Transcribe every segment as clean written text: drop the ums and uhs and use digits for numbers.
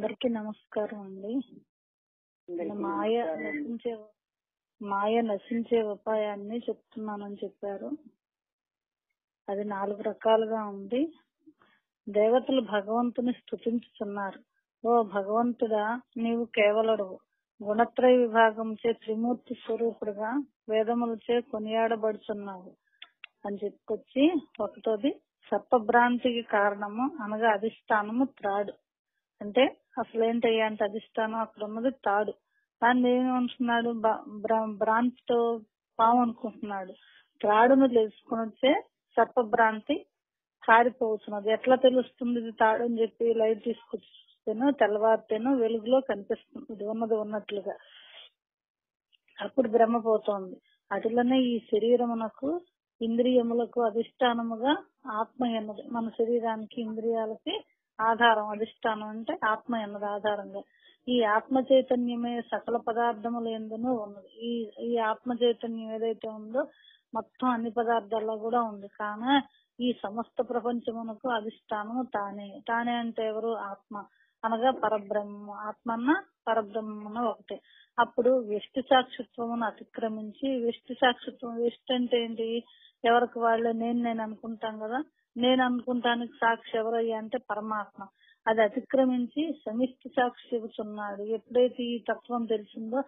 అందరికీ నమస్కారం అండి. అందరికీ మాయ నమస్కారం అండి. నశించే ఉపాయాన్ని చెప్తున్నానని చెప్పారు. అది 4 రకాలుగా ఉంది. దేవతలు భగవంతుని స్తుతించుతున్నారు. ఓ భగవంతుడా, నీవు కేవలుడవు, గుణత్రయ విభాగంచే త్రిమూర్తి స్వరూపుడుగా వేదములచే కొనియాడబడుచున్నావు అని చెప్పుకొచ్చి, ఒకటోది సర్పభ్రాంతికి కారణము అనగా అధిష్టానము త్రాడు. అంటే అసలు ఏంటయ్యా అంటే అధిష్టానం అక్కడ ఉన్నది తాడు. దాన్ని ఏమనుకున్నాడు, భ్రాంతితో పాము అనుకుంటున్నాడు. త్రాడును తెలుసుకుని వచ్చే సర్పభ్రాంతి కారిపోతున్నది. ఎట్లా తెలుస్తుంది ఇది తాడు అని చెప్పి లైట్ తీసుకొచ్చేను తెల్లవారితేనో వెలుగులో కనిపిస్తుంది, ఇది ఉన్నది ఉన్నట్లుగా. అప్పుడు భ్రమపోతోంది. అటులనే ఈ శరీరమునకు ఇంద్రియములకు అధిష్టానముగా ఆత్మ ఎన్నది. మన శరీరానికి ఇంద్రియాలకి ఆధారం అధిష్టానం, అంటే ఆత్మ ఎన్నది ఆధారంగా. ఈ ఆత్మ చైతన్యమే సకల పదార్థములు ఎందునూ ఉన్నది. ఈ ఆత్మ చైతన్యం ఏదైతే ఉందో మొత్తం అన్ని పదార్థాల్లో కూడా ఉంది. కానీ ఈ సమస్త ప్రపంచమునకు అధిష్టానము తానే అంటే ఎవరు? ఆత్మ అనగా పరబ్రహ్మ. ఆత్మ అన్న పరబ్రహ్మన్న ఒకటే. అప్పుడు వ్యష్టి సాక్షిత్వమును అతిక్రమించి, వ్యష్టి సాక్షిత్వం, వ్యష్టి అంటే ఏంటి? ఎవరికి వాళ్ళే నేను అనుకుంటాం కదా. నేను అనుకుంటానికి సాక్షి ఎవరయ్యా అంటే పరమాత్మ. అది అతిక్రమించి సమిష్టి సాక్షి చెబుతున్నాడు. ఎప్పుడైతే ఈ తత్వం తెలిసిందో,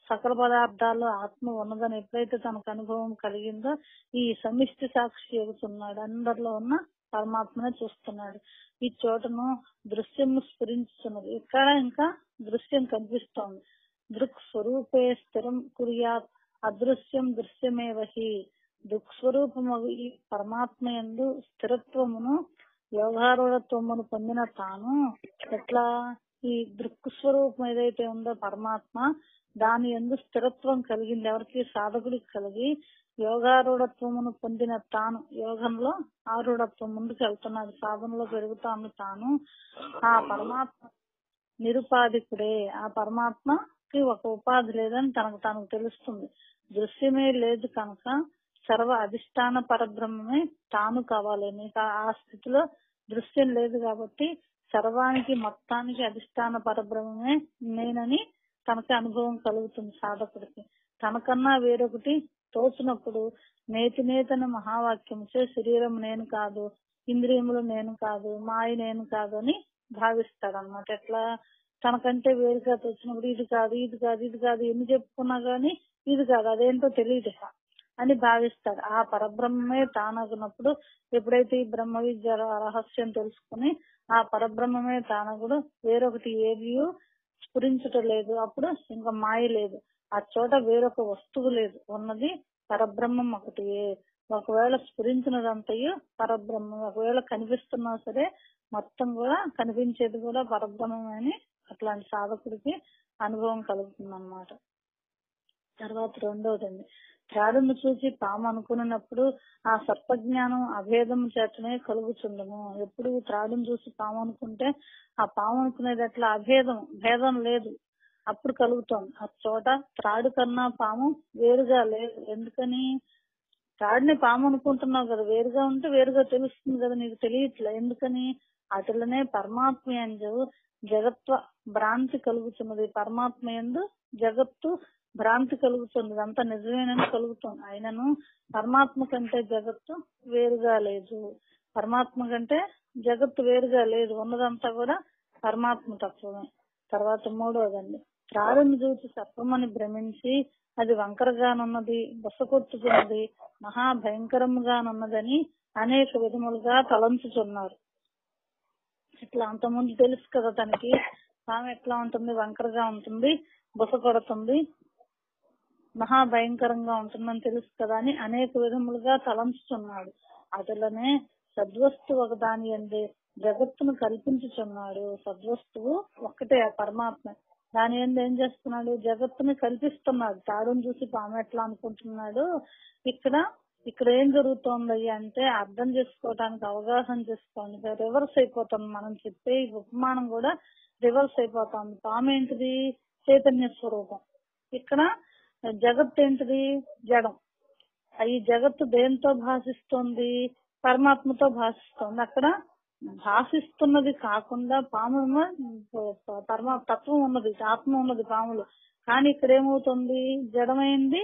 సకల పదార్థాల్లో ఆత్మ ఉన్నదని ఎప్పుడైతే తనకు అనుభవం కలిగిందో, ఈ సమిష్టి సాక్షి చెబుతున్నాడు. అందరిలో ఉన్న పరమాత్మనే చూస్తున్నాడు. ఈ చోటను దృశ్యం స్ఫురించుతున్నది. ఇక్కడ ఇంకా దృశ్యం కనిపిస్తోంది. దృక్ స్వరూపే స్థిరం కుర్యాత్ అదృశ్యం దృశ్యమేవహి. దృక్స్వరూపము ఈ పరమాత్మ యందు స్థిరత్వమును యోగారూఢత్వమును పొందిన తాను ఎట్లా ఈ దృక్ స్వరూపం ఏదైతే ఉందో పరమాత్మ, దాని యందు స్థిరత్వం కలిగింది ఎవరికి? సాధకుడికి కలిగి యోగారూఢత్వమును పొందిన తాను యోగంలో ఆరూఢత్వం ముందుకు వెళ్తున్నాడు, సాధనలో పెరుగుతాను తాను. ఆ పరమాత్మ నిరుపాధికుడే. ఆ పరమాత్మకి ఒక ఉపాధి లేదని తనకు తెలుస్తుంది. దృశ్యమే లేదు కనుక సర్వ అధిష్టాన పరబ్రహ్మమే తాను కావాలి. నీకు ఆ స్థితిలో దృశ్యం లేదు కాబట్టి సర్వానికి మొత్తానికి అధిష్టాన పరబ్రహ్మమే నేనని తనకి అనుభవం కలుగుతుంది సాధకుడికి. తనకన్నా వేరొకటి తోచినప్పుడు నేతన మహావాక్యముచే శరీరం నేను కాదు, ఇంద్రియములు నేను కాదు, మాయ నేను కాదు అని భావిస్తాడు అన్నమాట. ఎట్లా? తనకంటే వేరుగా తోచినప్పుడు ఇది కాదు ఎన్ని చెప్పుకున్నా గానీ ఇది కాదు, అదేంటో తెలియదు అని భావిస్తాడు. ఆ పరబ్రహ్మమే తానగునప్పుడు ఎప్పుడైతే ఈ బ్రహ్మ విద్య రహస్యం తెలుసుకుని ఆ పరబ్రహ్మమే తానగుడు, వేరొకటి ఏది స్ఫురించటం లేదు, అప్పుడు ఇంకా మాయ లేదు. ఆ చోట వేరొక వస్తువు లేదు, ఉన్నది పరబ్రహ్మం ఒకటి. ఒకవేళ స్ఫురించినదంతయు పరబ్రహ్మం, ఒకవేళ కనిపిస్తున్నా సరే మొత్తం కూడా కనిపించేది కూడా పరబ్రహ్మమే అని అట్లాంటి సాధకుడికి అనుభవం కలుగుతుంది అన్నమాట. తర్వాత రెండవదండి, త్రాడును చూసి పాము అనుకున్నప్పుడు ఆ సర్పజ్ఞానం అభేదం చేతనే కలుగుతుండము. ఎప్పుడు త్రాడును చూసి పాము అనుకుంటే ఆ పాము అనుకునేది ఎట్లా? భేదం లేదు, అప్పుడు కలుగుతోంది. ఆ చోట త్రాడు కన్నా పాము వేరుగా లేదు. ఎందుకని? త్రాడుని పాము అనుకుంటున్నావు కదా, వేరుగా ఉంటే వేరుగా తెలుస్తుంది కదా, నీకు తెలియట్లే. ఎందుకని? అటులనే పరమాత్మ యందు జగత్వ భ్రాంతి కలుగుతున్నది. పరమాత్మ యందు జగత్తు భ్రాంతి కలుగుతుంది, అంత నిజమేనని కలుగుతుంది. అయినను పరమాత్మ కంటే జగత్తు వేరుగా లేదు, పరమాత్మ కంటే జగత్తు వేరుగా లేదు, ఉన్నదంతా కూడా పరమాత్మ తత్వమే. తర్వాత మూడవదండి, త్రాడుని చూసి సర్పమని భ్రమించి అది వంకరగానున్నది, బొసకొట్టుతున్నది, మహాభయంకరముగానున్నదని అనేక విధములుగా తలంచుతున్నారు. ఇట్లా అంతకుముందు తెలుసు కదా తనకి పాము ఎట్లా ఉంటుంది, వంకరగా ఉంటుంది, బొస కొడుతుంది, మహాభయంకరంగా ఉంటుందని తెలుసు కదా అని అనేక విధములుగా తలంచుతున్నాడు. అటులనే సద్వస్తువు ఒకదాని యందే జగత్తును కల్పించుచున్నాడు. సద్వస్తువు ఒక్కటే ఆ పరమాత్మ, దాని యందు ఏం చేస్తున్నాడు? జగత్తుని కల్పిస్తున్నాడు. తాడును చూసి పాము ఎట్లా అనుకుంటున్నాడు. ఇక్కడ ఏం జరుగుతోంది అంటే అర్థం చేసుకోవడానికి, అవగాహన చేసుకోవడానికి రివర్స్ అయిపోతుంది. మనం చెప్పే ఉపమానం కూడా రివర్స్ అయిపోతుంది. పాము ఏంటిది? చైతన్య స్వరూపం. ఇక్కడ జగత్ ఏంటిది? జడం. ఈ జగత్తు దేంతో భాషిస్తోంది? పరమాత్మతో భాషిస్తోంది. అక్కడ భాషిస్తున్నది కాకుండా పాము తత్వం ఉన్నది, ఆత్మ ఉన్నది పాములు. కానీ ఇక్కడ ఏమవుతుంది, జడమైంది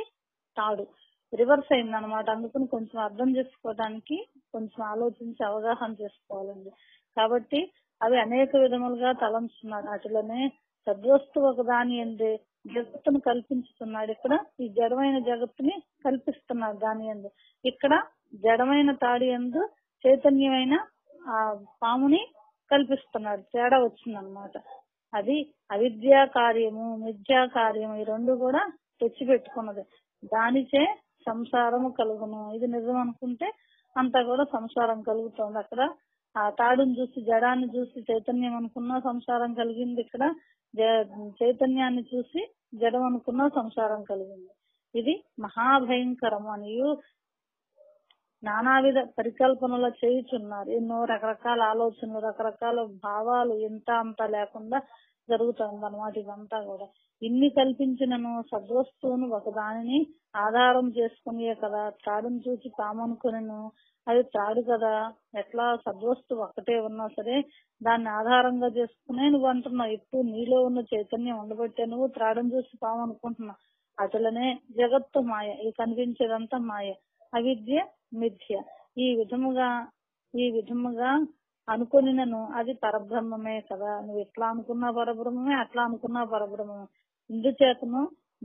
తాడు, రివర్స్ అయింది అనమాట. అందుకని కొంచెం అర్థం చేసుకోవడానికి కొంచెం ఆలోచించి అవగాహన చేసుకోవాలండి. కాబట్టి అవి అనేక విధములుగా తలంచున్నాడు. అటులనే సద్వస్తు ఒక దాని ఎందే జగత్తును కల్పించుతున్నాడు. ఇక్కడ ఈ జడమైన జగత్తుని కల్పిస్తున్నాడు దాని ఎందు. ఇక్కడ జడమైన తాడి ఎందు చైతన్యమైన ఆ పాముని కల్పిస్తున్నాడు. తేడా వచ్చిందనమాట. అది అవిద్యా కార్యము, మిథ్యా కార్యము, ఈ రెండు కూడా తెచ్చిపెట్టుకున్నది. దానిచే సంసారము కలుగును. ఇది నిజం అనుకుంటే అంతా కూడా సంసారం కలుగుతుంది. అక్కడ ఆ తాడుని చూసి, జడాన్ని చూసి చైతన్యం అనుకున్నా సంసారం కలిగింది. ఇక్కడ చైతన్యాన్ని చూసి జడం అనుకున్నా సంసారం కలిగింది. ఇది మహాభయంకరము అని నానావిధ పరికల్పనలు చేయుచున్నారు. ఎన్నో రకరకాల ఆలోచనలు, రకరకాల భావాలు ఇంత అంతా లేకుండా జరుగుతుంది అన్నమాట. ఇదంతా కూడా ఇన్ని కల్పించినను సద్వస్తువును ఒక దానిని ఆధారం చేసుకునే కదా తాడును చూసి పామనుకునేను. అది తాడు కదా, ఎట్లా సద్వస్తు ఒక్కటే ఉన్నా సరే దాన్ని ఆధారంగా చేసుకునే నువ్వు అంటున్నావు. ఇప్పుడు నీలో ఉన్న చైతన్యం ఉండబట్టే నువ్వు త్రాడును చూసి పాము అనుకుంటున్నావు. అటులనే జగత్తు మాయ, ఈ కనిపించేదంతా మాయ, అవిద్య మిథ్య. ఈ విధముగా అనుకునినను అది పరబ్రహ్మమే కదా. నువ్వు ఎట్లా అనుకున్నా పరబ్రహ్మమే, అట్లా అనుకున్నా పరబ్రహ్మమే. ఇందుచేతను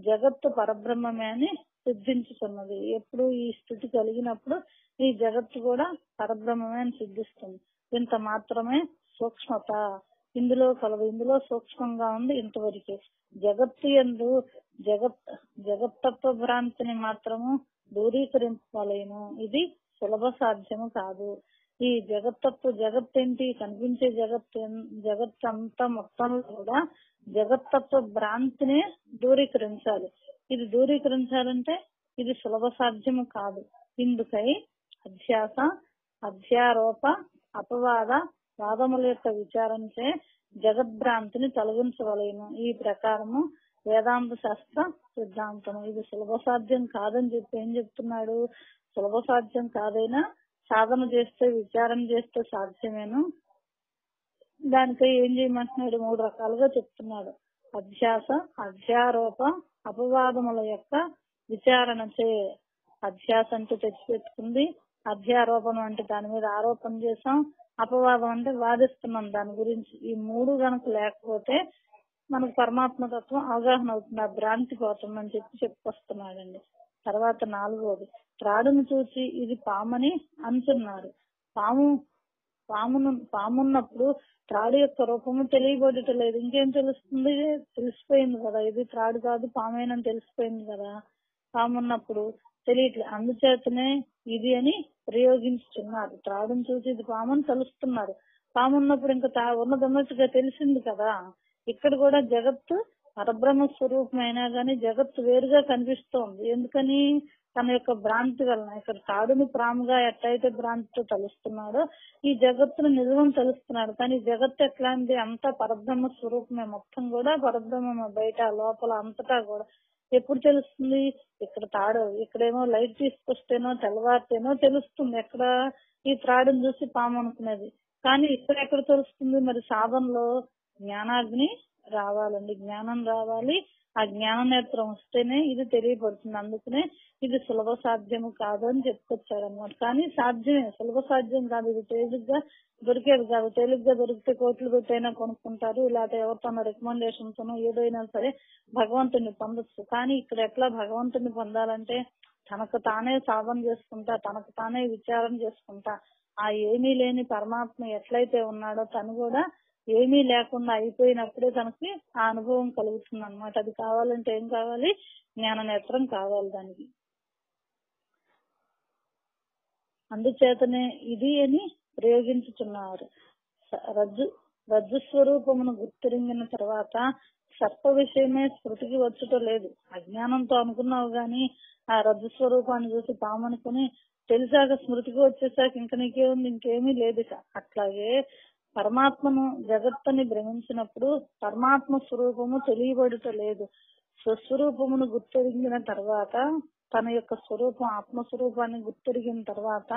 జగత్తు పరబ్రహ్మమే అని సిద్ధించుతున్నది. ఎప్పుడు ఈ స్థితి కలిగినప్పుడు ఈ జగత్తు కూడా పరబ్రహ్మమే అని సిద్ధిస్తుంది. ఇంత మాత్రమే సూక్ష్మత ఇందులో కలదు. ఇందులో సూక్ష్మంగా ఉంది ఇంతవరకే. జగత్తు యందు జగత్తత్వ భ్రాంతిని మాత్రము దూరీకరించలేను. ఇది సులభ సాధ్యము కాదు. ఈ జగత్తేంటి, కనిపించే జగత్ అంతా మొత్తంలో కూడా జగత్తత్వ భ్రాంతిని దూరీకరించాలి. ఇది దూరీకరించాలంటే ఇది సులభ సాధ్యము కాదు. ఇందుకై అధ్యాస, అధ్యారోప, అపవాద వాదముల యొక్క విచారంచే జగద్భ్రాంతిని తొలగించవలేను. ఈ ప్రకారము వేదాంత శాస్త్ర సిద్ధాంతం. ఇది సులభ సాధ్యం కాదని చెప్పి ఏం చెప్తున్నాడు, సులభ సాధ్యం కాదైనా సాధన చేస్తే, విచారం చేస్తే సాధ్యమేను. దానికై ఏం చేయమంటున్నాడు, 3 రకాలుగా చెప్తున్నాడు. అధ్యాస, అధ్యారోప, అపవాదముల యొక్క విచారణ చే. అధ్యాస అంటే తెచ్చిపెట్టుకుంది, అధ్యారోపణ అంటే దాని మీద ఆరోపణ చేసాం, అపవాదం అంటే వాదిస్తున్నాం దాని గురించి. ఈ 3 గనక లేకపోతే మనకు పరమాత్మతత్వం అవగాహన అవుతుంది, ఆ భ్రాంతి పోతుందని చెప్పుకొస్తున్నాడండి. తర్వాత 4వది, త్రాడును చూసి ఇది పామని అంటున్నారు. పామున్నప్పుడు త్రాడు యొక్క రూపము తెలియబడటలేదు. ఇంకేం తెలుస్తుంది, తెలిసిపోయింది కదా ఇది త్రాడు కాదు పామేనని తెలిసిపోయింది కదా. పామున్నప్పుడు తెలియట్లేదు, అందుచేతనే ఇది అని ప్రయోగించుతున్నారు. త్రాడును చూసి ఇది పామని తెలుస్తున్నారు. పామున్నప్పుడు ఇంకా ఉన్నదన్నట్టుగా తెలిసింది కదా. ఇక్కడ కూడా జగత్తు పరబ్రహ్మ స్వరూపమైనా గానీ జగత్తు వేరుగా కనిపిస్తోంది. ఎందుకని, తన యొక్క భ్రాంతి వలన. ఇక్కడ తాడుని ప్రాముగా ఎట్లయితే భ్రాంతితో తలుస్తున్నాడో ఈ జగత్తును నిజం తెలుస్తున్నాడు. కానీ జగత్తు ఎట్లాంటి, అంతా పరబ్రహ్మ స్వరూపమే. మొత్తం కూడా పరబ్రహ్మ, బయట లోపల అంతటా కూడా. ఎప్పుడు తెలుస్తుంది, ఇక్కడ తాడు, ఇక్కడేమో లైట్ తీసుకొస్తేనో తెల్లవారితేనో తెలుస్తుంది ఎక్కడ, ఈ త్రాడుని చూసి పాము అనుకునేది. కానీ ఇక్కడ ఎక్కడ తెలుస్తుంది, మరి సాధనలో జ్ఞానాగ్ని రావాలండి, జ్ఞానం రావాలి. ఆ జ్ఞాన నేత్రం వస్తేనే ఇది తెలియబడుతుంది. అందుకనే ఇది సులభ సాధ్యము కాదు అని చెప్పుకొచ్చాడు అనమాట. కానీ సాధ్యమే, సులభ సాధ్యం కాదు. ఇది తేలిగ్గా దొరికేది కాదు. తేలిగ్గా దొరికితే కోట్లు పెట్టైనా కొనుక్కుంటారు, లేకపోతే ఎవరితోనో రికమెండేషన్ తోనో ఏదైనా సరే భగవంతుని పొందొచ్చు. కానీ ఇక్కడ ఎట్లా భగవంతుని పొందాలంటే తనకు తానే సాధన చేసుకుంటా, తనకు తానే విచారం చేసుకుంటా, ఆ ఏమీ లేని పరమాత్మ ఎట్లయితే ఉన్నాడో తను కూడా ఏమీ లేకుండా అయిపోయినప్పుడే తనకి ఆ అనుభవం కలుగుతుంది అనమాట. అది కావాలంటే ఏం కావాలి, జ్ఞాన నేత్రం కావాలి దానికి. అందుచేతనే ఇది అని ప్రయోగించుతున్నారు. రజ్జు స్వరూపమును గుర్తిరింగిన తర్వాత సర్ప విషయమే స్మృతికి వచ్చుట లేదు. అజ్ఞానంతో అనుకున్నావు గాని ఆ రజ్జు స్వరూపాన్ని చూసి పామనుకుని తెలిసాక స్మృతికి వచ్చేసాక ఇంక నీకేముంది, ఇంకేమీ లేదు. అట్లాగే పరమాత్మను జగత్తుని భ్రమించినప్పుడు పరమాత్మ స్వరూపము తెలియబడుట లేదు. స్వస్వరూపమును గుర్తెరిగిన తర్వాత, తన యొక్క స్వరూపం ఆత్మస్వరూపాన్ని గుర్తెరిగిన తర్వాత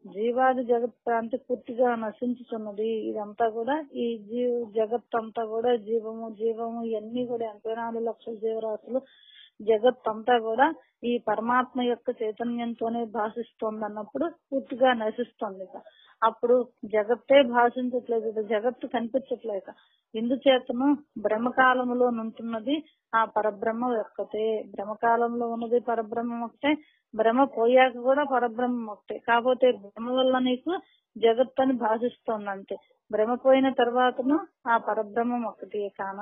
జీవాది జగత్ ప్రాంతి పూర్తిగా నశించుతున్నది. ఇదంతా కూడా ఈ జగత్ అంతా కూడా జీవము ఇవన్నీ కూడా 84 లక్షల జీవరాశులు జగత్ అంతా కూడా ఈ పరమాత్మ యొక్క చైతన్యంతోనే భాషిస్తోంది అన్నప్పుడు పూర్తిగా నశిస్తుంది. అప్పుడు జగత్తే భాషించట్లేదు, జగత్తు కనిపించట్లేక ఇందుచేతను బ్రహ్మకాలంలో ఉంటున్నది ఆ పరబ్రహ్మ ఒక్కటే. బ్రహ్మకాలంలో ఉన్నది పరబ్రహ్మం ఒకటే, బ్రహ్మ పోయాక కూడా పరబ్రహ్మం ఒకటే. కాకపోతే బ్రహ్మ వల్ల నీకు జగత్ అని భాషిస్తోంది అంతే. బ్రహ్మ పోయిన తర్వాతను ఆ పరబ్రహ్మం ఒకటి. కాన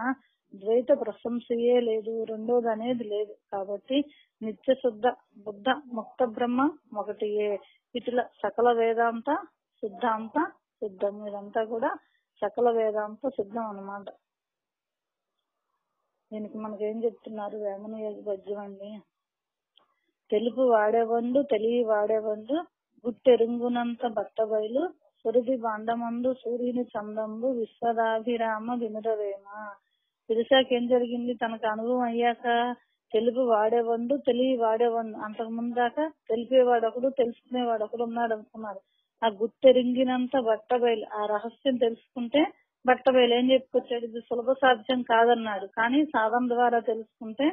ద్వైత ప్రశంసయే లేదు, రెండోది అనేది లేదు. కాబట్టి నిత్య శుద్ధ బుద్ధ ముక్త బ్రహ్మ ఒకటియే. ఇట్లా సకల వేదాంత సిద్ధాంత సిద్ధం. ఇదంతా కూడా సకల వేదాంత సిద్ధం అన్నమాట. దీనికి మనకేం చెప్తున్నారు? వేమన పద్యం అండి. తెలుపు వాడేవండు తెలివి వాడేవండు గుట్టెరుంగునంత బట్టబయలు సురభి బాండమందు సూర్యుని చందంబు విశ్వదాభిరామ వినురవేమ. తెలిసాక ఏం జరిగింది? తనకు అనుభవం అయ్యాక తెలుపు వాడేవండు తెలివి వాడేవండు. అంతకు ముందు దాకా తెలిపేవాడు ఒకడు తెలుసుకునేవాడు ఒకడు ఉన్నాడు అనుకున్నారు. ఆ గుట్టెరింగినంత బట్టబయలు, ఆ రహస్యం తెలుసుకుంటే బట్టబయలు ఏం చెప్పుకొచ్చాడు? ఇది సులభ సాధ్యం కాదన్నాడు. కానీ సాధన ద్వారా తెలుసుకుంటే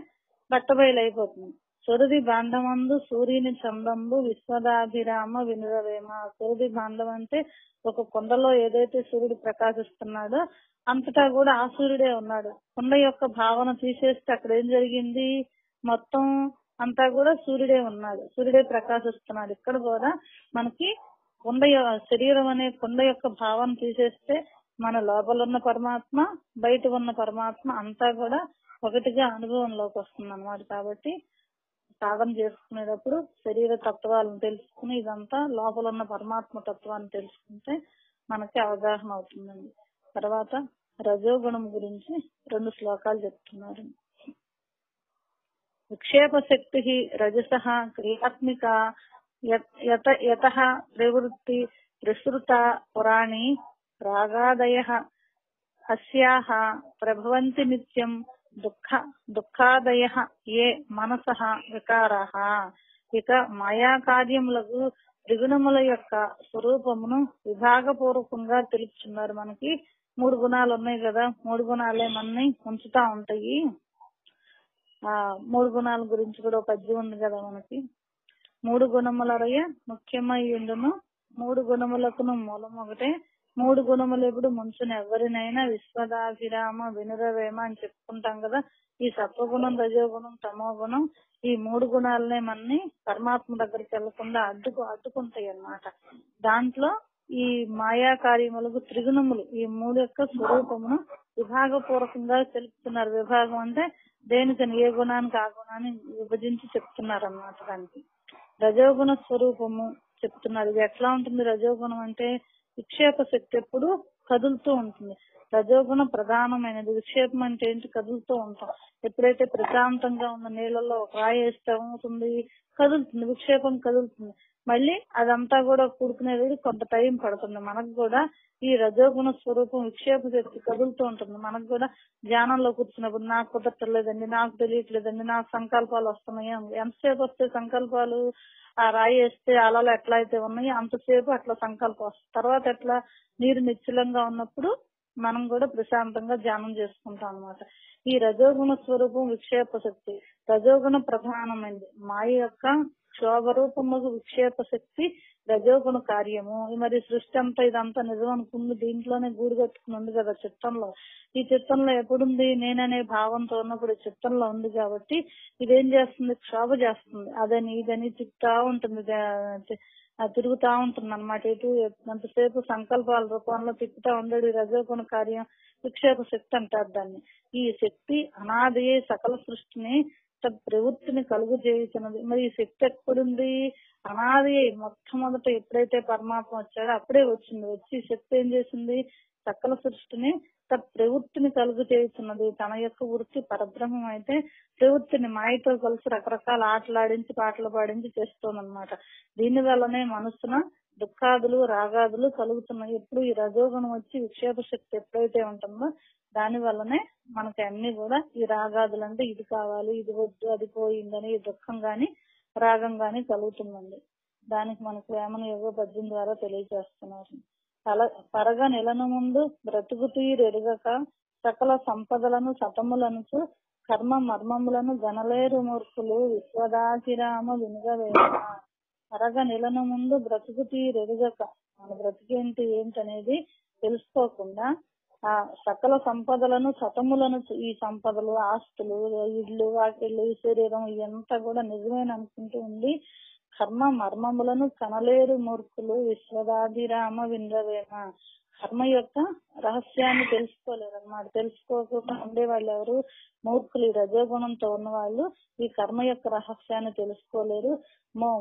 బట్టబయలు అయిపోతుంది. సురది బాండమందు సూర్యుని చందంబు విశ్వదాభిరామ వినురవేమ. సురది బాండం అంటే ఒక కొండలో ఏదైతే సూర్యుడు ప్రకాశిస్తున్నాడో అంతటా కూడా ఆ సూర్యుడే ఉన్నాడు. కొండ యొక్క భావన తీసేస్తే అక్కడ ఏం జరిగింది? మొత్తం అంతా కూడా సూర్యుడే ఉన్నాడు, సూర్యుడే ప్రకాశిస్తున్నాడు. ఇక్కడ కూడా మనకి కొండ శరీరం అనే కొండ యొక్క భావన తీసేస్తే మన లోపల ఉన్న పరమాత్మ బయట ఉన్న పరమాత్మ అంతా కూడా ఒకటిగా అనుభవంలోకి వస్తుంది అన్నమాట. కాబట్టి సాధన చేసుకునేటప్పుడు శరీర తత్వాలను తెలుసుకుని ఇదంతా లోపల ఉన్న పరమాత్మ తత్వాన్ని తెలుసుకుంటే మనకి అవగాహన అవుతుందండి. తర్వాత రజోగుణం గురించి 2 శ్లోకాలు చెప్తున్నారు. విక్షేప శక్తి రజస క్రియాత్మిక యత ప్రవృత్తి ప్రసృత పురాణి రాగాదయ అస్యాహ ప్రభవంతి నిత్యం దుఃఖాదయ ఏ మనసః వికారాః. ఇక మాయా కార్యములకు త్రిగుణముల యొక్క స్వరూపమును విభాగపూర్వకంగా తెలుపుతున్నారు. మనకి 3 గుణాలు ఉన్నాయి కదా, 3 గుణాలే మనని ఉంచుతా ఉంటాయి. ఆ 3 గుణాల గురించి కూడా ఒక పద్యం ఉంది కదా మనకి. 3 గుణములరయ ముఖ్యమైండును 3 గుణములకును మూలం ఒకటే. 3 గుణములు ఎప్పుడు ముంచుని ఎవరినైనా విశ్వదాభిరామ వినురవేమ అని చెప్పుకుంటాం కదా. ఈ సత్వగుణం రజోగుణం తమో గుణం ఈ 3 గుణాలనే మనని పరమాత్మ దగ్గరికి వెళ్లకుండా అడ్డుకుంటాయి అన్నమాట. దాంట్లో ఈ మాయా కార్యములకు త్రిగుణములు ఈ 3 యొక్క స్వరూపమును విభాగపూర్వకంగా తెలుపుతున్నారు. విభాగం అంటే దేనికని ఏ గుణానికి ఆ గుణాన్ని విభజించి చెప్తున్నారు అన్నమాట. దానికి రజోగుణ స్వరూపము చెప్తున్నారు. ఇది ఎట్లా ఉంటుంది? రజోగుణం అంటే విక్షేప శక్తి ఎప్పుడు కదులుతూ ఉంటుంది. రజోగుణ ప్రధానమైనది. విక్షేపం అంటే ఏంటి? కదులుతూ ఉంటాం. ఎప్పుడైతే ప్రశాంతంగా ఉన్న నీళ్ళలో ఒక రాయి వేస్తే ఏమవుతుంది? కదులుతుంది. విక్షేపం కదులుతుంది. మళ్ళీ అదంతా కూడా కూడుకునేది కొంత టైం పడుతుంది. మనకు కూడా ఈ రజోగుణ స్వరూపం విక్షేప శక్తి కదులుతూ ఉంటుంది. మనకు కూడా ధ్యానంలో కూర్చున్నప్పుడు నాకు కుదరట్లేదండి, నాకు తెలియట్లేదండి, నాకు సంకల్పాలు వస్తున్నాయి. ఎంతసేపు వస్తే సంకల్పాలు? ఆ రాయి వేస్తే అలలు ఎట్లా అయితే ఉన్నాయో అంతసేపు అట్లా సంకల్పం వస్తుంది. తర్వాత ఎట్లా? నీరు నిశ్చలంగా ఉన్నప్పుడు మనం కూడా ప్రశాంతంగా ధ్యానం చేసుకుంటాం అన్నమాట. ఈ రజోగుణ స్వరూపం విక్షేప శక్తి రజోగుణ ప్రధానమైనది. మాయ యొక్క క్షోభ రూపముకు విక్షేప శక్తి రజోగుణ కార్యము. మరి సృష్టి అంతా ఇదంతా నిజం అనుకుంది దీంట్లోనే గూడు కట్టుకుని ఉంది కదా చిత్తంలో. ఈ చిత్తంలో ఎప్పుడుంది? నేననే భావంతో ఉన్నప్పుడు చిత్తంలో ఉంది కాబట్టి ఇదేం చేస్తుంది? క్షోభ చేస్తుంది. అదని ఇదని తిప్పుతా ఉంటుంది, తిరుగుతా ఉంటుంది అన్నమాట. ఇటు ఎంతసేపు సంకల్పాల రూపంలో తిప్పుతా ఉండడు. రజోగుణ కార్యం విక్షేప శక్తి అంటారు దాన్ని. ఈ శక్తి అనాది సకల సృష్టిని ప్రవృత్తిని కలుగు చేయుతున్నది. మరి ఈ శక్తి ఎక్కడుంది? అనాది మొట్టమొదట ఎప్పుడైతే పరమాత్మ వచ్చాడో అప్పుడే వచ్చింది. వచ్చి శక్తి ఏం చేసింది? సకల సృష్టిని ప్రవృత్తిని కలుగు చేస్తున్నది. తన యొక్క వృత్తి పరబ్రహ్మం అయితే ప్రవృత్తిని మాయతో కలిసి రకరకాల ఆటలాడించి పాటలు పాడించి చేస్తుంది అన్నమాట. దీని వల్లనే మనసున దుఃఖాదులు రాగాదులు కలుగుతున్నాయి. ఎప్పుడు ఈ రజోగుణం వచ్చి విక్షేప శక్తి ఎప్పుడైతే ఉంటుందో దాని వల్లనే మనకి అన్ని కూడా ఈ రాగాదులు అంటే ఇది కావాలి, ఇది వద్దు, అది పోయిందని ఈ దుఃఖం గాని రాగం గాని కలుగుతుందండి. దానికి మనకు వేమన యోగ పద్యం ద్వారా తెలియజేస్తున్నారు. పరగ నెలను ముందు బ్రతుకు తీరెరుగక సకల సంపదలను సతములనుచు కర్మ మర్మములను గనలేరు మూర్ఖులు విశ్వదాభిరామ వినుగవేమ. పరగ నెలను ముందు బ్రతుకు తీరెరుగక, మన బ్రతికేంటి ఏంటనేది తెలుసుకోకుండా ఆ సకల సంపదలను సతములను, ఈ సంపదలు, ఆస్తులు, ఇళ్ళు, వాకిళ్ళు, ఈ శరీరం ఇదంతా కూడా నిజమేన అనుకుంటూ ఉండి కర్మ మర్మములను కనలేరు మూర్ఖులు విశ్వదాభిరామ వింద్రవేమ. కర్మ యొక్క రహస్యాన్ని తెలుసుకోలేరు అన్నమాట. తెలుసుకోకుండా ఉండేవాళ్ళు ఎవరు? మూర్ఖులు. రజోగుణంతో ఉన్న వాళ్ళు ఈ కర్మ యొక్క రహస్యాన్ని తెలుసుకోలేరు,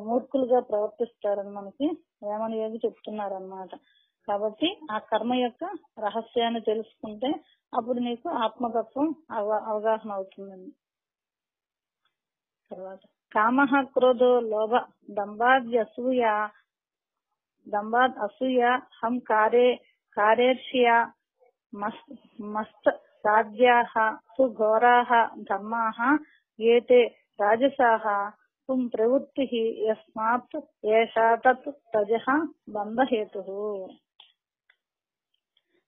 మూర్ఖులుగా ప్రవర్తిస్తారని మనకి వేమన యోగి చెప్తున్నారు అన్నమాట. కాబట్టి ఆ కర్మ యొక్క రహస్యాన్ని తెలుసుకుంటే అప్పుడు నీకు ఆత్మతత్వం అవగాహన అవుతుందండి. తర్వాత కామః క్రోధో లోభ దంభాద్ అసూయ హం కార్యేర్ష్య మస్త్ రాజ్యాః సు ఘోరాః ధర్మాః ఏతే రాజసాః తుం ప్రవృత్తిః యస్మాత్ ఏషా తత్ రజః బంధహేతుః.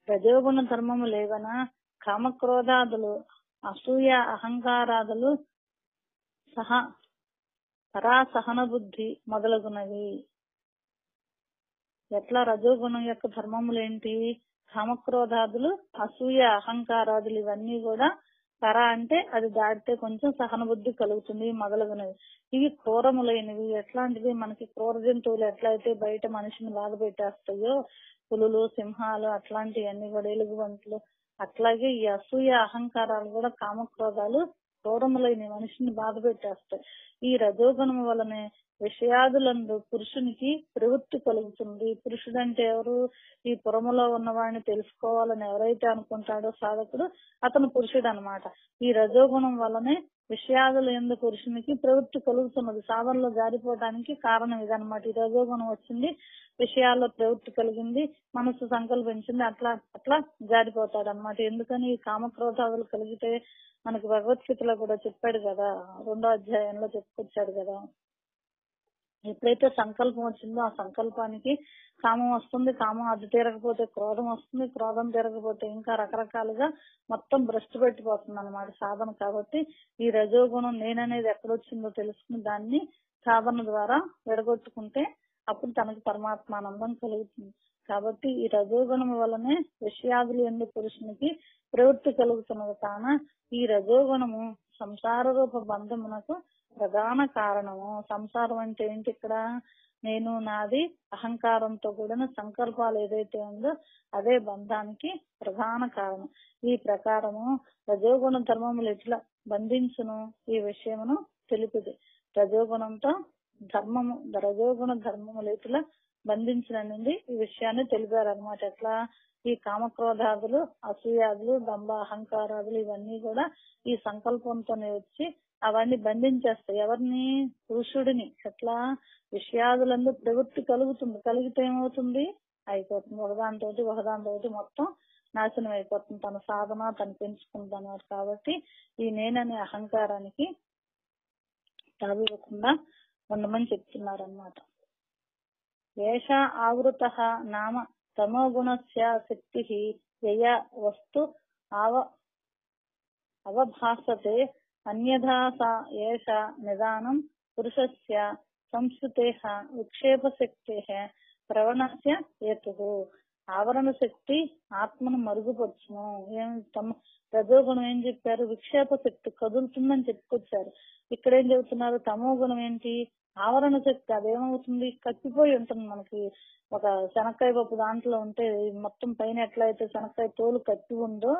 రజోగుణ ధర్మము లేవన కామక్రోధాదులు, అసూయ, అహంకారాదులు, పరాసహన బుద్ధి మొదలగునవి. ఎట్లా రజోగుణం యొక్క ధర్మములేంటి? కామక్రోధాదులు, అసూయ, అహంకారాదులు ఇవన్నీ కూడా పర అంటే అది దాటితే కొంచెం సహన బుద్ధి కలుగుతుంది మొదలగునవి. ఇవి క్రూరములైనవి. ఎట్లాంటివి? మనకి క్రూర జంతువులు ఎట్లయితే బయట మనిషిని బాధ పెట్టేస్తాయో, పులులు, సింహాలు అట్లాంటివన్నీ కూడా, ఎలుగుబంట్లు, అట్లాగే ఈ అసూయ అహంకారాలు కూడా కామక్రోధాలు క్రూరములైన మనిషిని బాధ పెట్టేస్తాయి. ఈ రజోగుణము వలనే విషయాదులందు పురుషునికి ప్రవృత్తి కలుగుతుంది. పురుషుడు అంటే ఎవరు? ఈ పురములో ఉన్నవాడిని తెలుసుకోవాలని ఎవరైతే అనుకుంటాడో సాధకుడు, అతను పురుషుడు అన్నమాట. ఈ రజోగుణం వల్లనే విషయాదుల యందు పురుషునికి ప్రవృత్తి కలుగుతున్నది. సాధనలో జారిపోవడానికి కారణం ఇదన్నమాట. ఈ రజోగుణం వచ్చింది, విషయాల్లో ప్రవృత్తి కలిగింది, మనసు సంకల్పించింది, అట్లా జారిపోతాడు అన్నమాట. ఎందుకని? ఈ కామక్రోధాదులు కలిగితే మనకి భగవద్గీతలో కూడా చెప్పాడు కదా, 2వ అధ్యాయంలో చెప్పుకొచ్చాడు కదా. ఎప్పుడైతే సంకల్పం వచ్చిందో ఆ సంకల్పానికి కామం వస్తుంది, కామం అది తీరకపోతే క్రోధం వస్తుంది, క్రోధం తీరకపోతే ఇంకా రకరకాలుగా మొత్తం భ్రష్టు పెట్టిపోతుంది అన్నమాట సాధన. కాబట్టి ఈ రజోగుణం నేననేది ఎక్కడొచ్చిందో తెలుసుకుని దాన్ని సాధన ద్వారా విడగొట్టుకుంటే అప్పుడు తనకి పరమాత్మానందం కలుగుతుంది. కాబట్టి ఈ రజోగుణం వల్లనే విషయాదులు యందు పురుషునికి ప్రవృత్తి కలుగుతున్నది. కాన ఈ రజోగుణము సంసార రూప బంధమునకు ప్రధాన కారణము. సంసారం అంటే ఏంటి? ఇక్కడ నేను, నాది, అహంకారంతో కూడిన సంకల్పాలు ఏదైతే ఉందో అదే బంధానికి ప్రధాన కారణం. ఈ ప్రకారము రజోగుణ ధర్మములు ఎట్లా బంధించును ఈ విషయమును తెలిపిది. రజోగుణ ధర్మములు ఎట్లా బంధించినండి ఈ విషయాన్ని తెలిపారు అనమాట. ఎట్లా? ఈ కామక్రోధాదులు, అసూయాదులు, దంభ, అహంకారాదులు ఇవన్నీ కూడా ఈ సంకల్పంతోనే వచ్చి అవన్నీ బంధించేస్తాయి. ఎవరిని? పురుషుడిని. ఎట్లా? విషయాదులందు ప్రవృత్తి కలుగుతుంది. కలిగితే ఏమవుతుంది? అయిపోతుంది. ఒకదానితోటి మొత్తం నాశనం అయిపోతుంది. తన సాధన తను పెంచుకుంటున్నారు. కాబట్టి ఈ నేననే అహంకారానికి తావివ్వకుండా ఉండమని చెప్తున్నారు అన్నమాట. ఏష ఆవృత నామ తమోగుణస్య శక్తి యయ వస్తు అవభాసతే అన్యథా సా ఏష నిదానం పురుషస్య సంస్కృతేః విక్షేప శక్తేః ప్రవణస్య హేతుః. ఆవరణ శక్తి ఆత్మను మరుగుపరచును. రజోగుణం ఏం చెప్పారు? విక్షేప శక్తి కదులుతుందని చెప్పుకొచ్చారు. ఇక్కడ ఏం చెబుతున్నారు? తమో గుణం ఏంటి? ఆవరణ శక్తి. అదేమవుతుంది? కట్టిపోయి ఉంటుంది. మనకి ఒక శనక్కాయ పప్పు దాంట్లో ఉంటే మొత్తం పైన ఎట్లయితే శనక్కాయ తోలు కట్టి ఉందో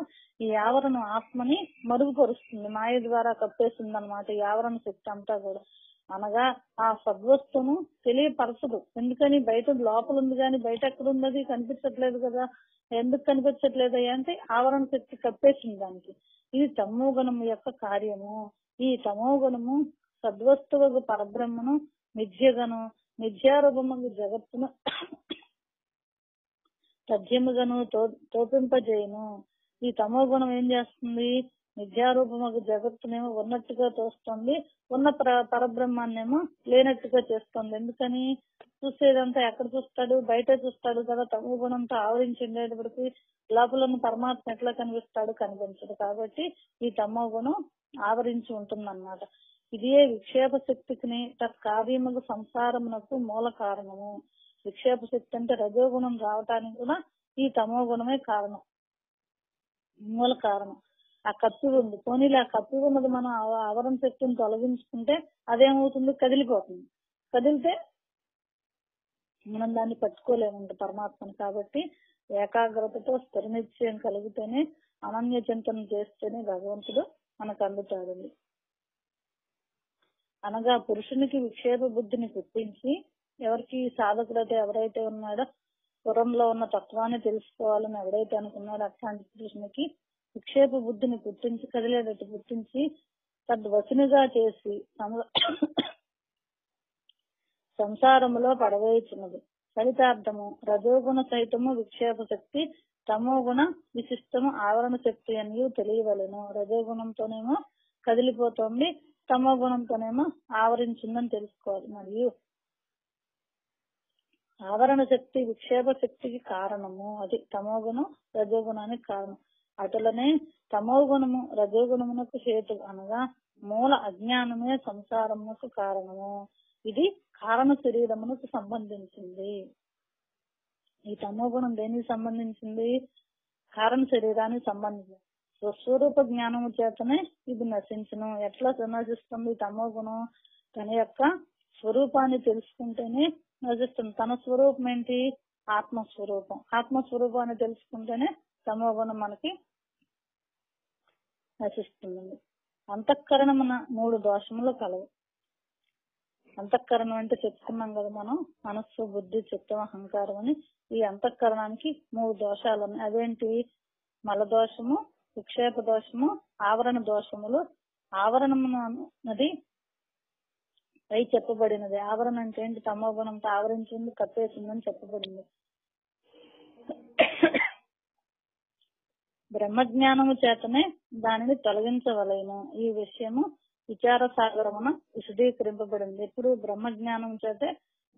ఈ ఆవరణం ఆత్మని మరుగుపరుస్తుంది, మాయ ద్వారా కప్పేస్తుంది అనమాట. ఈ ఆవరణ శక్తి అంతా కూడా అనగా ఆ సద్వస్తును తెలియపరచదు. ఎందుకని? బయట లోపల ఉంది కానీ బయట ఎక్కడ ఉన్నది కనిపించట్లేదు కదా. ఎందుకు కనిపించట్లేదు అంటే ఆవరణ శక్తి కప్పేసింది దానికి. ఇది తమో గుణము యొక్క కార్యము. ఈ తమో గుణము సద్వస్తువు పరబ్రహ్మను మిథ్యగను, మిథ్యారూపము జగత్తును తథ్యముగాను తోపింపజేయను. ఈ తమో గుణం ఏం చేస్తుంది? విద్యారూపముకు జగత్తునేమో ఉన్నట్టుగా తోస్తుంది, ఉన్న పరబ్రహ్మాన్నేమో లేనట్టుగా చేస్తుంది. ఎందుకని చూసేదంతా ఎక్కడ చూస్తాడు? బయట చూస్తాడు కదా. తమో గుణంతో ఆవరించి ఉండేటప్పటికి లోపల ఉన్న పరమాత్మ ఎట్లా కనిపిస్తాడు? కనిపించడు. కాబట్టి ఈ తమో గుణం ఆవరించి ఉంటుందన్నమాట. ఇదే విక్షేప శక్తికి తత్కార్యముకు సంసారమునకు మూల కారణము. విక్షేప శక్తి అంటే రజోగుణం రావటానికి కూడా ఈ తమో గుణమే కారణం, మూల కారణం. ఆ కత్తి ఉంది, పోనీలే ఆ కత్తి ఉన్నది మనం ఆవరణ శక్తిని తొలగించుకుంటే అదేమవుతుంది? కదిలిపోతుంది. కదిలితే మనం దాన్ని పట్టుకోలేమంట పరమాత్మని. కాబట్టి ఏకాగ్రతతో స్థిర నిశ్చయం కలిగితేనే, అనన్య చింతన చేస్తేనే భగవంతుడు మనకు అందుతాడండి. అనగా పురుషునికి విక్షేప బుద్ధిని పుట్టించి, ఎవరికి సాధకుడైతే ఎవరైతే ఉన్నాడో పురంలో ఉన్న తత్వాన్ని తెలుసుకోవాలని ఎవరైతే అనుకున్నాడో అట్లాంటి పురుషునికి విక్షేప బుద్ధిని పుట్టించి, కదిలేటట్టు పుట్టించి తద్వశునిగా చేసి సంసారములో పడవేయుచున్నది. ఫలితార్థము రజోగుణ సహితము విక్షేప శక్తి, తమోగుణ విశిష్టము ఆవరణ శక్తి అని తెలియవలెను. రజోగుణంతోనేమో కదిలిపోతుంది, తమో గుణంతోనేమో ఆవరించిందని తెలుసుకోవాలి. మరియు ఆవరణ శక్తి విక్షేప శక్తికి కారణము, అది తమోగుణం రజోగుణానికి కారణం. అటులనే తమోగుణము రజోగుణమునకు హేతు, అనగా మూల అజ్ఞానమే సంసారమునకు కారణము. ఇది కారణ శరీరమునకు సంబంధించింది. ఈ తమోగుణం దేనికి సంబంధించింది? కారణ శరీరానికి సంబంధించింది. స్వస్వరూప జ్ఞానము చేతనే ఇది నశించును. ఎట్లా నశిస్తుంది తమోగుణం? తన యొక్క స్వరూపాన్ని తెలుసుకుంటేనే నశిస్తుంది. తన స్వరూపం ఏంటి? ఆత్మస్వరూపం. ఆత్మస్వరూపాన్ని తెలుసుకుంటేనే తమోగుణం మనకి నశిస్తుంది. అంతఃకరణమున 3 దోషములు కలవు. అంతఃకరణం అంటే చెప్పుకున్నాం కదా మనం, మనస్సు, బుద్ధి, చిత్తం, అహంకారం అని. ఈ అంతఃకరణానికి 3 దోషాలు ఉన్నాయి. అదేంటి? మల దోషము, విక్షేప దోషము, ఆవరణ దోషములు. ఆవరణమునది పై చెప్పబడినది. ఆవరణ అంటే ఏంటి? తమో గుణంతో ఆవరించింది, కప్పేసిందని చెప్పబడింది. బ్రహ్మజ్ఞానము చేతనే దానిని తొలగించవలేను. ఈ విషయము విచార సాగరమున విశదీకరింపబడింది. ఇప్పుడు బ్రహ్మజ్ఞానం చేతే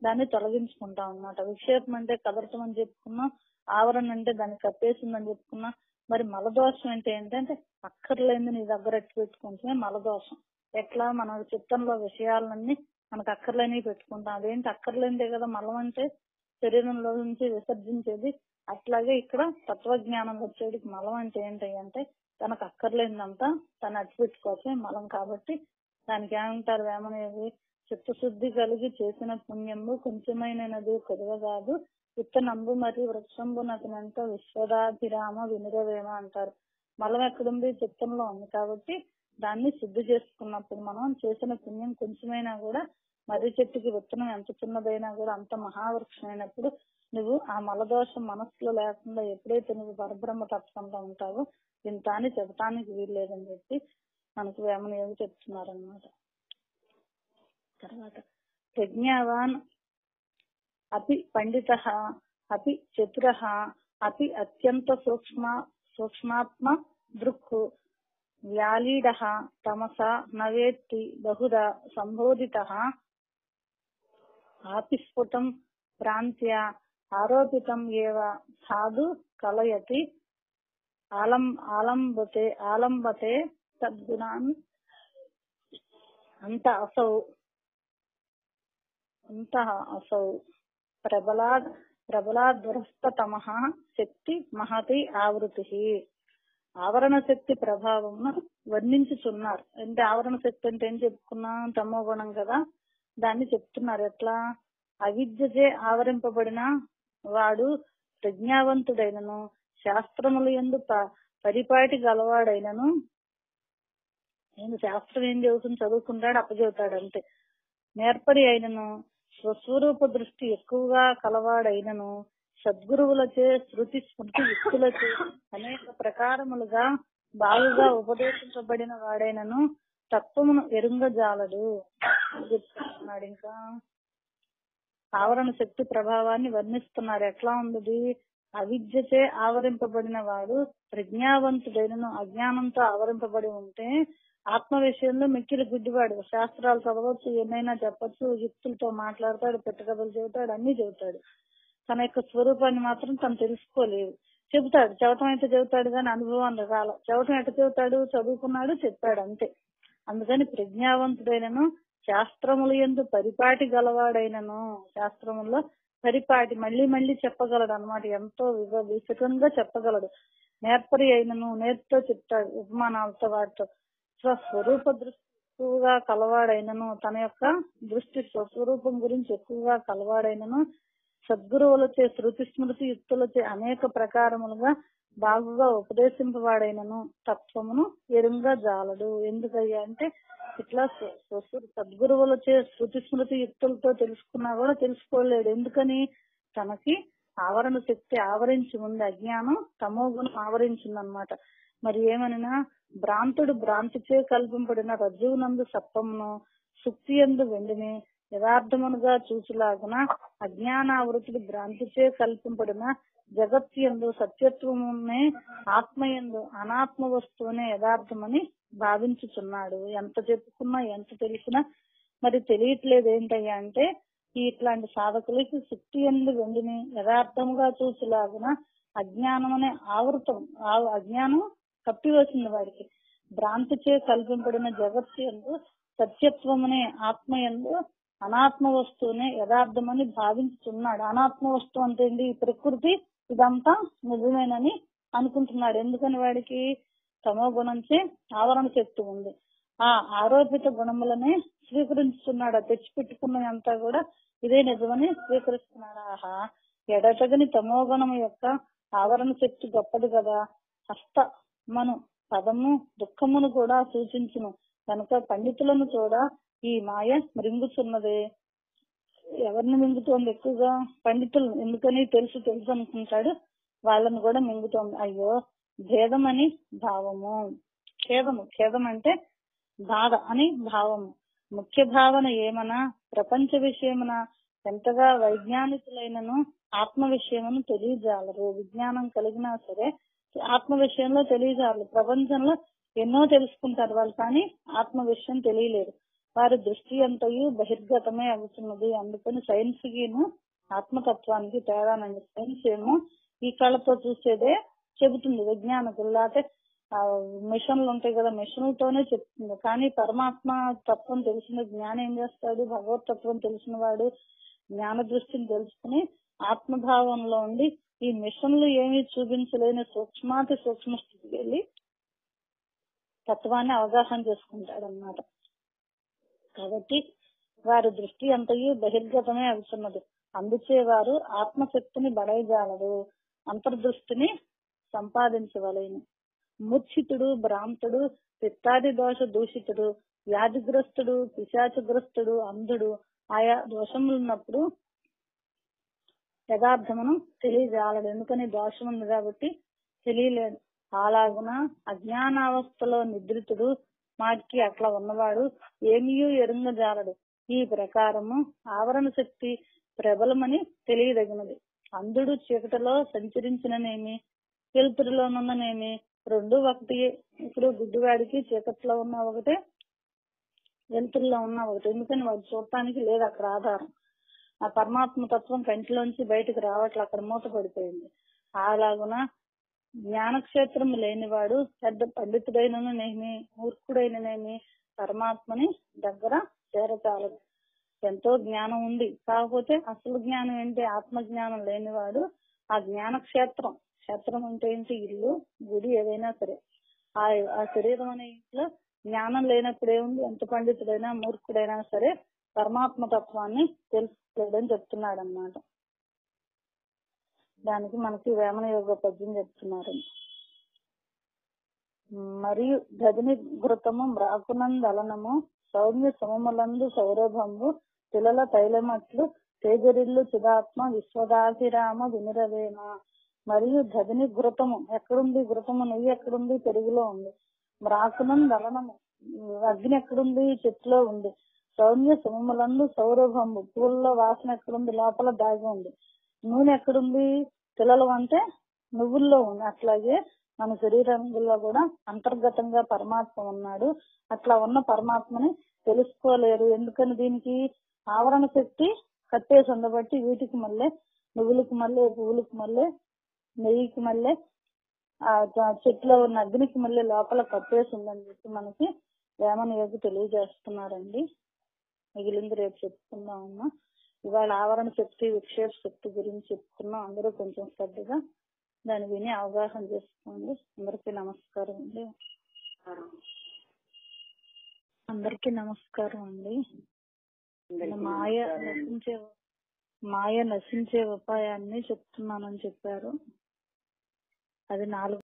దాన్ని తొలగించుకుంటాం అన్నమాట. విక్షేపం అంటే కదలటం అని చెప్పుకున్నాం, ఆవరణ అంటే దాన్ని కప్పేసిందని చెప్పుకున్నాం. మరి మలదోషం అంటే ఏంటంటే అక్కర్లేని నీ దగ్గర ఎట్టు పెట్టుకుంటే మలదోషం. ఎట్లా? మన చిత్తంలో విషయాలన్నీ మనకు అక్కర్లేని పెట్టుకుంటాం. అదేంటి? అక్కర్లేనిదే కదా మలం అంటే, శరీరంలో నుంచి విసర్జించేది. అట్లాగే ఇక్కడ తత్వజ్ఞానం వచ్చేది మలం అంటే ఏంటి అంటే తనకు అక్కర్లేనిదంతా తను అట్టి పెట్టుకోవచ్చే మలం. కాబట్టి దానికి ఏమంటారు? వేమనేది చిత్తశుద్ధి కలిగి చేసిన పుణ్యము కొంచెమైనది కొదవగాదు, విత్తనంబు మరియు వృక్షంబునతనంత విశ్వదాభిరామ వినురవేమ అంటారు. మలం ఎక్కడుంది? చిత్తంలో ఉంది. కాబట్టి దాన్ని శుద్ధి చేసుకున్నప్పుడు మనం చేసిన పుణ్యం కొంచెమైనా కూడా, మర్రి చెట్టుకి విత్తనం ఎంత చిన్నదైనా కూడా అంత మహావృక్షమైనప్పుడు నువ్వు ఆ మలదోషం మనసులో లేకుండా ఎప్పుడైతే నువ్వు పరబ్రహ్మ తత్వంలో ఉంటావో ఇంత అని చెప్పటానికి వీల్లేదని చెప్పి మనకు వేమనేవి చెప్తున్నారనమాట. తర్వాత ప్రజ్ఞావాన్ అపి పండిత అపి చతుర అపి అత్యంత సూక్ష్మాత్మ దృక్ వ్యాలీడ తమస నవేత్తి బహుదా సంబోధిత ఆపిస్ఫుటం ప్రాంత్య ఆరోపితం ఏవ సాధు కలయతి ఆలంబతే తద్గుణాన్ అంత అసౌ ప్రబలాద్వరస్తమః శక్తి మహతి ఆవృతి. ఆవరణ శక్తి ప్రభావం వర్ణించుచున్నారు. అంటే ఆవరణ శక్తి అంటే ఏం చెప్పుకున్నాం? తమో గుణం కదా. దాన్ని చెప్తున్నారు. ఎట్లా? అవిద్యచే ఆవరింపబడిన వాడు ప్రజ్ఞావంతుడైనను, శాస్త్రములు యందు పరిపాటి గలవాడైనను, నేను శాస్త్రం ఏం చెబుతుంది చదువుకుంటాడు అప్పచెబుతాడు అంతే. నేర్పరి అయినను, స్వస్వరూప దృష్టి ఎక్కువగా కలవాడైనను, సద్గురువులచే శృతి స్మృతి యుక్తులచే అనేక ప్రకారములుగా బాగుగా ఉపదేశించబడిన వాడైనను తత్వమును ఎరుంగజాలడు చెప్తున్నాడు. ఇంకా ఆవరణ శక్తి ప్రభావాన్ని వర్ణిస్తున్నారు. ఎట్లా ఉంది? అవిద్యచే ఆవరింపబడిన వాడు ప్రజ్ఞావంతుడైనను అజ్ఞానంతో ఆవరింపబడి ఉంటే ఆత్మ విషయంలో మిక్కిలి గుడ్డివాడు. శాస్త్రాలు చదవచ్చు, ఎన్నైనా చెప్పచ్చు, యుక్తులతో మాట్లాడతాడు, పెట్టకథలు చెబుతాడు, అన్ని చెబుతాడు. తన యొక్క స్వరూపాన్ని మాత్రం తను తెలుసుకోలేదు. చెబుతాడు, చెబుతాం అయితే చెబుతాడు కానీ అనుభవం రాల. చెబుతాం ఎట్ట చెబుతాడు, చదువుకున్నాడు, చెప్పాడు అంతే. అందుకని ప్రజ్ఞావంతుడైనను శాస్త్రముల యందు పరిపాటి గలవాడైనను, శాస్త్రముల్లో పరిపాటి మళ్ళీ మళ్ళీ చెప్పగలడు అన్నమాట. ఎంతో విశకంగా చెప్పగలడు. నేర్పరి అయినను నేర్పుతో చెప్తాడు ఉపమానాలతో, వాటితో. స్వస్వరూప దృష్టిగా కలవాడైనను, తన యొక్క దృష్టి స్వస్వరూపం గురించి ఎక్కువగా కలవాడైనను సద్గురువులచే శృతి స్మృతి యుక్తులచే అనేక ప్రకారములుగా బాగుగా ఉపదేశింపవాడైనను తత్వమును ఎరుంగా జాలడు. ఎందుకయ్యా అంటే ఇట్లా సద్గురువులచే శృతి స్మృతి యుక్తులతో తెలుసుకున్నా కూడా తెలుసుకోలేడు. ఎందుకని? తనకి ఆవరణ శక్తి ఆవరించి ఉంది, అజ్ఞానం తమో గుణం ఆవరించిందనమాట. మరి ఏమనినా భ్రాంతుడు భ్రాంతిచే కల్పింపబడిన రజ్జువునందు సప్పమును సుక్తి యందు వెండిని యథార్థమునుగా చూచులాగున అజ్ఞానావృతుడు భ్రాంతిచే కల్పింపబడిన జగత్యందు సత్యత్వమునే ఆత్మయందు అనాత్మ వస్తువునే యథార్థమని భావించుచున్నాడు. ఎంత చెప్పుకున్నా ఎంత తెలిసినా మరి తెలియట్లేదు. ఏంటయ్యా అంటే ఇట్లాంటి సాధకులకి సుక్తి యందు వెండిని యథార్థముగా చూచులాగున అజ్ఞానం అనే ఆవృతం, అజ్ఞానం కప్పివేసింది వాడికి. భ్రాంతిచే కల్పింపబడిన జగత్యందు సత్యత్వమునే ఆత్మయందు అనాత్మ వస్తువునే యథార్థమని భావించుతున్నాడు. అనాత్మ వస్తువు అంటే ఏంటి? ఈ ప్రకృతి ఇదంతా నిజమేనని అనుకుంటున్నాడు. ఎందుకని? వాడికి తమో గుణంచే ఆవరణ శక్తి ఉంది. ఆ ఆరోపిత గుణములనే స్వీకరించుతున్నాడు. తెచ్చిపెట్టుకున్నదంతా కూడా ఇదే నిజమని స్వీకరిస్తున్నాడు. ఆహా, ఎడతగని తమో గుణం యొక్క ఆవరణ శక్తి గొప్పది కదా. హస్త మను పదము దుఃఖమును కూడా సూచించును కనుక పండితులను కూడా ఈ మాయ మృంగుతున్నదే. ఎవరిని మింగుతోంది? ఎక్కువగా పండితులు. ఎందుకని? తెలుసు తెలుసు అనుకుంటాడు, వాళ్ళని కూడా మింగుతోంది. అయ్యో, భేదం అని భావము. ఖేదము, ఖేదం అంటే బాధ అని భావము. ముఖ్య భావన ఏమన్నా ప్రపంచ విషయమున ఎంతగా వైజ్ఞానికులైనను ఆత్మ విషయమును తెలియజాలరు. విజ్ఞానం కలిగినా సరే ఆత్మ విషయంలో తెలియజాలరు. ప్రపంచంలో ఎన్నో తెలుసుకుంటారు వాళ్ళు, కానీ ఆత్మ విషయం తెలియలేరు. వారి దృష్టి అంతయు బహిర్గతమే అవుతున్నది. అందుకని సైన్స్ కిను ఆత్మతత్వానికి తేడానండి. సైన్స్ ఏమో ఈ కళ్ళతో చూసేదే చెబుతుంది, విజ్ఞానకులు లేకపోతే మిషన్లు ఉంటాయి కదా, మిషన్లతోనే చెప్తుంది. కానీ పరమాత్మ తత్వం తెలిసిన జ్ఞానం ఏం చేస్తాడు? భగవత్ తత్వం తెలిసిన వాడు జ్ఞాన దృష్టిని తెలుసుకుని ఆత్మభావంలో ఉండి ఈ మిషన్లు ఏమీ చూపించలేని సూక్ష్మాతి సూక్ష్మ స్థితికి వెళ్ళి తత్వాన్ని అవగాహన చేసుకుంటాడు అన్నమాట. కాబట్టి వారి దృష్టి అంతయు బహిర్గతమే అవుతున్నది. అందుచే వారు ఆత్మశక్తిని బడైజాలరు, అంతర్దృష్టిని సంపాదించవలేను. మూర్ఛితుడు, భ్రాంతుడు, పిత్తాది దోష దూషితుడు, వ్యాధిగ్రస్తుడు, పిశాచగ్రస్తుడు, అంధుడు ఆయా దోషములున్నప్పుడు యథార్థమును తెలియజాలడు. ఎందుకని? దోషం ఉంది కాబట్టి తెలియలేడు. అలాగున అజ్ఞానావస్థలో నిద్రితుడు మాటికి అట్లా ఉన్నవాడు ఏమీ ఎరుంగజాలడు. ఈ ప్రకారము ఆవరణ శక్తి ప్రబలమని తెలియదగినది. అంధుడు చీకటిలో సంచరించిననేమి వెలుతురులోనున్ననేమి రెండు ఒకటి. ఇప్పుడు గుడ్డివాడికి చీకటిలో ఉన్న ఒకటే, వెలుతురులో ఉన్న ఒకటి. ఎందుకని? వాడు చూడటానికి లేదు అక్కడ ఆధారం. ఆ పరమాత్మ తత్వం కంటిలోంచి బయటకు రావట్లే, అక్కడ మూత పడిపోయింది. అలాగున జ్ఞానక్షేత్రం లేనివాడు పెద్ద పండితుడైననేమి మూర్ఖుడైననేమి పరమాత్మని దగ్గర చేరచాలదు. ఎంతో జ్ఞానం ఉంది, కాకపోతే అసలు జ్ఞానం ఏంటి? ఆత్మజ్ఞానం లేనివాడు ఆ జ్ఞానక్షేత్రం, క్షేత్రం అంటే ఏంటి? ఇల్లు, గుడి, ఏదైనా సరే ఆ శరీరం అనే ఇంట్లో జ్ఞానం లేనప్పుడు ఏముంది? ఎంత పండితుడైనా మూర్ఖుడైనా సరే పరమాత్మ తత్వాన్ని తెలుసుకోలేదని చెప్తున్నాడు అన్నమాట. దానికి మనకి వేమన యోగ పద్యం చెప్తున్నారు. మరియు గదిని ఘృతము మ్రాకునందలనము సౌమ్య సమములందు సౌరభము పిల్లల తైలమట్లు తేజరిల్లు చిదాత్మ విశ్వదాభిరామ వినురవేమ. మరియు గదిని ఘృతము ఎక్కడుంది? ఘృతము నెయ్యి ఎక్కడుంది? పెరుగులో ఉంది. మ్రాకునందలనము అగ్ని ఎక్కడుంది? చెట్టులో ఉంది. సౌమ్య సమములందు సౌరభము పూలలో వాసన ఎక్కడుంది? లోపల దాగి ఉంది. నూనె ఎక్కడుంది? పిల్లలు అంటే నువ్వుల్లో ఉంది, అట్లాగే మన శరీరంలో కూడా అంతర్గతంగా పరమాత్మ ఉన్నాడు. అట్లా ఉన్న పరమాత్మని తెలుసుకోలేరు. ఎందుకని దీనికి ఆవరణ శక్తి కట్టేసి ఉండబట్టి వీటికి మళ్ళీ నువ్వులకు మళ్ళీ, పువ్వులకు మళ్ళీ, నెయ్యికి మళ్ళీ, ఆ చెట్లో ఉన్న అగ్నికి మళ్ళీ లోపల కట్టేసి ఉందని చెప్పి మనకి వేమన యోగి తెలియజేస్తున్నారండి. మిగిలింది రేపు చెప్పుకుందామమ్మా. ఇవాళ ఆవరణ శక్తి, విక్షేప శక్తి గురించి చెప్పుకున్నాం. అందరూ కొంచెం శ్రద్ధగా దాన్ని విని అవగాహన చేసుకోండి. అందరికీ నమస్కారం అండి. అందరికీ నమస్కారం అండి. మాయ నశించే ఉపాయాన్ని చెప్తున్నానని చెప్పారు. అది 4